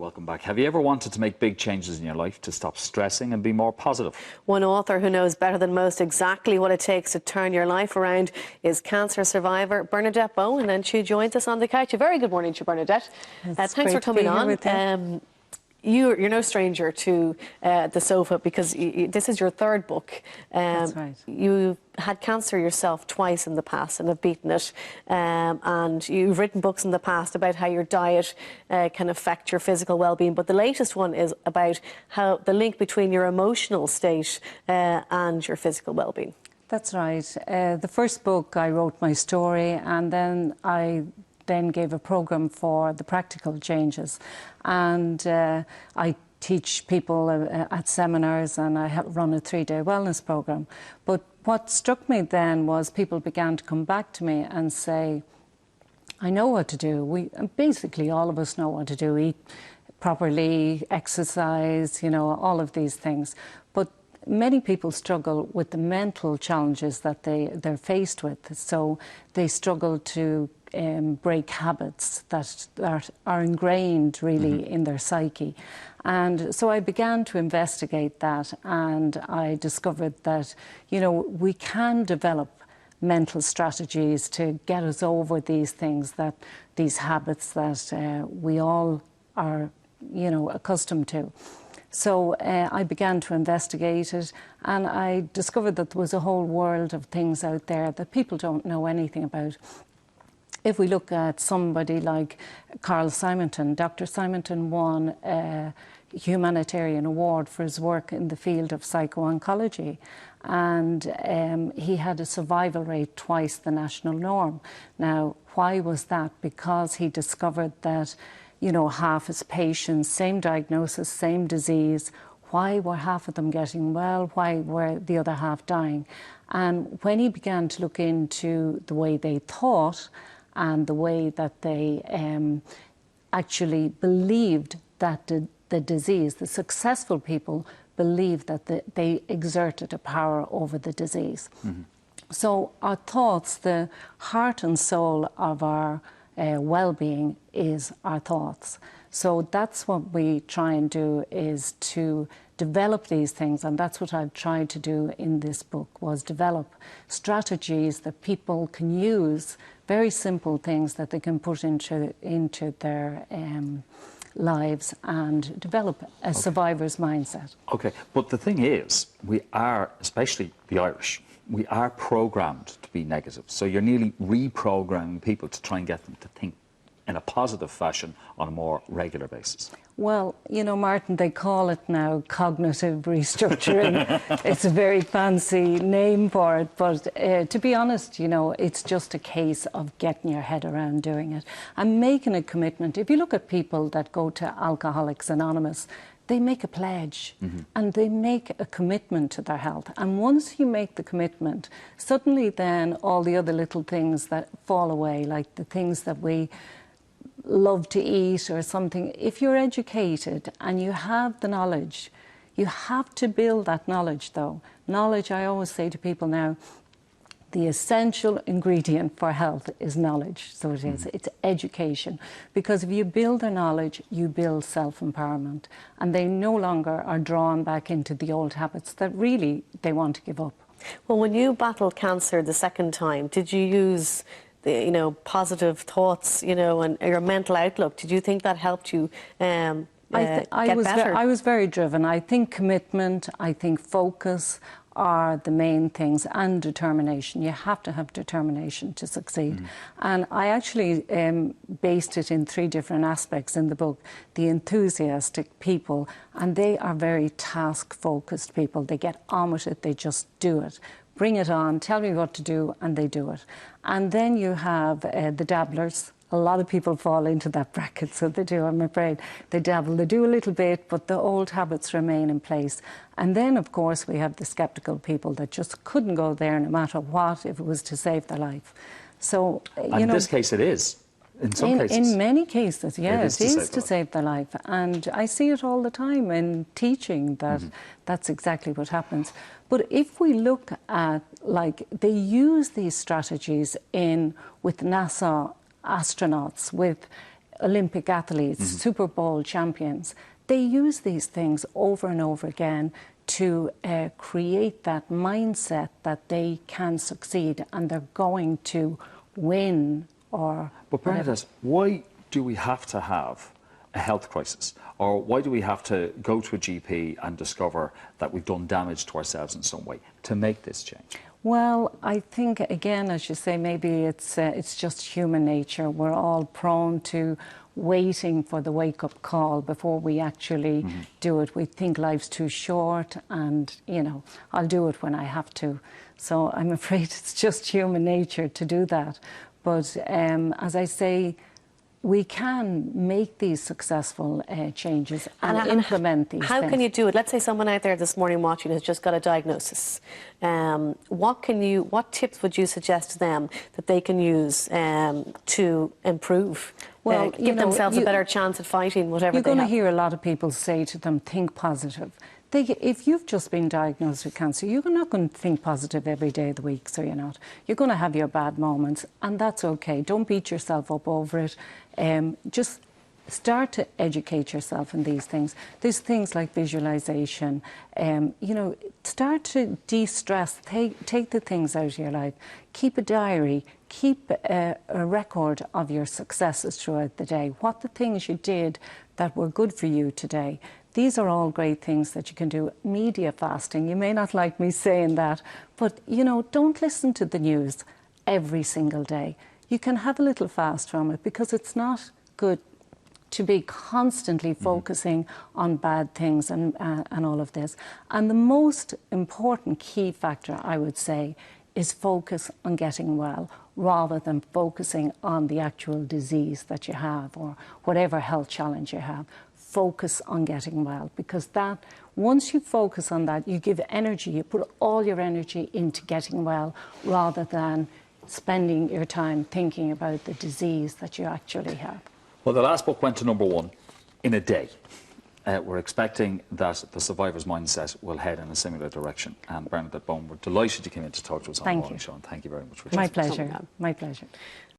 Welcome back. Have you ever wanted to make big changes in your life to stop stressing and be more positive? One author who knows better than most exactly what it takes to turn your life around is cancer survivor Bernadette Bowen, and she joins us on the couch. A very good morning to you, Bernadette. Thanks for coming on. You're no stranger to the sofa because this is your third book. That's right. You had cancer yourself twice in the past and have beaten it. And you've written books in the past about how your diet can affect your physical well-being. But the latest one is about how the link between your emotional state and your physical well-being. That's right. The first book, I wrote my story, and then I gave a program for the practical changes, and I teach people at seminars, and I run a 3-day wellness program. But what struck me then was people began to come back to me and say, I know what to do. Basically all of us know what to do: eat properly, exercise, you know, all of these things. But many people struggle with the mental challenges that they're faced with. So they struggle to break habits that are ingrained really in their psyche. And so I began to investigate that, and I discovered that, you know, we can develop mental strategies to get us over these things, these habits that we all are, you know, accustomed to. So I began to investigate it, and I discovered that there was a whole world of things out there that people don't know anything about. If we look at somebody like Carl Simonton, Dr. Simonton won a humanitarian award for his work in the field of psycho-oncology, and he had a survival rate twice the national norm. Now, why was that? Because he discovered that, you know, half his patients, same diagnosis, same disease. Why were half of them getting well? Why were the other half dying? And when he began to look into the way they thought and the way that they actually believed that the disease, the successful people believed that they exerted a power over the disease. So our thoughts, the heart and soul of our well-being is our thoughts. So that's what we try and do, is to develop these things, and that's what I've tried to do in this book, was develop strategies that people can use, very simple things that they can put into their lives and develop a survivor's mindset. Okay, but the thing is, we are, especially the Irish, we are programmed to be negative. So you're nearly reprogramming people to try and get them to think in a positive fashion on a more regular basis. Well, you know, Martin, they call it now cognitive restructuring. It's a very fancy name for it, but to be honest, you know, it's just a case of getting your head around doing it and making a commitment. If you look at people that go to Alcoholics Anonymous, they make a pledge and they make a commitment to their health. And once you make the commitment, suddenly then all the other little things that fall away, like the things that we love to eat or something, if you're educated and you have the knowledge, you have to build that knowledge though. Knowledge, I always say to people now, the essential ingredient for health is knowledge. So it is. It's education. Because if you build their knowledge, you build self-empowerment. And they no longer are drawn back into the old habits that really they want to give up. Well, when you battled cancer the second time, did you use the, you know, positive thoughts, you know, and your mental outlook? Did you think that helped you get better? I was very driven. I think commitment, I think focus are the main things, and determination. You have to have determination to succeed. And I actually based it in 3 different aspects in the book. The enthusiastic people, and they are very task-focused people. They get on with it, they just do it. Bring it on, tell me what to do, and they do it. And then you have the dabblers. A lot of people fall into that bracket, so they do, I'm afraid. They dabble, they do a little bit, but the old habits remain in place. And then, of course, we have the sceptical people that just couldn't go there no matter what if it was to save their life. So, you know, in this case, it is. In some cases. In many cases, yes, it is to save their life. And I see it all the time in teaching that that's exactly what happens. But if we look at, like, they use these strategies with NASA astronauts, with Olympic athletes, Super Bowl champions, they use these things over and over again to create that mindset that they can succeed and they're going to win or But Bernadette, why do we have to have a health crisis? Or why do we have to go to a GP and discover that we've done damage to ourselves in some way to make this change? Well, I think, again, as you say, maybe it's just human nature. We're all prone to waiting for the wake-up call before we actually do it. We think life's too short and, you know, I'll do it when I have to. So I'm afraid it's just human nature to do that. But as I say, we can make these successful changes and implement these How things. can you do it? Let's say someone out there this morning watching has just got a diagnosis. What tips would you suggest to them that they can use to improve? Well, give themselves a better chance at fighting whatever they have. You're going to hear a lot of people say to them, think positive. If you've just been diagnosed with cancer, you're not going to think positive every day of the week, so you're not. You're going to have your bad moments, and that's okay. Don't beat yourself up over it. Just start to educate yourself in these things. There's things like visualization. You know, start to de-stress. Take the things out of your life. Keep a diary. Keep a record of your successes throughout the day. What the things you did that were good for you today. These are all great things that you can do. Media fasting, you may not like me saying that, but, you know, don't listen to the news every single day. You can have a little fast from it because it's not good to be constantly focusing on bad things and all of this. And the most important key factor, I would say, is focus on getting well rather than focusing on the actual disease that you have or whatever health challenge you have. Focus on getting well, because that, once you focus on that, you give energy, you put all your energy into getting well rather than spending your time thinking about the disease that you actually have. Well, the last book went to #1 in a day. We're expecting that the survivor's mindset will head in a similar direction. And Bernadette Bone, we're delighted you came in to talk to us on the morning show. And thank you very much for My pleasure. My pleasure.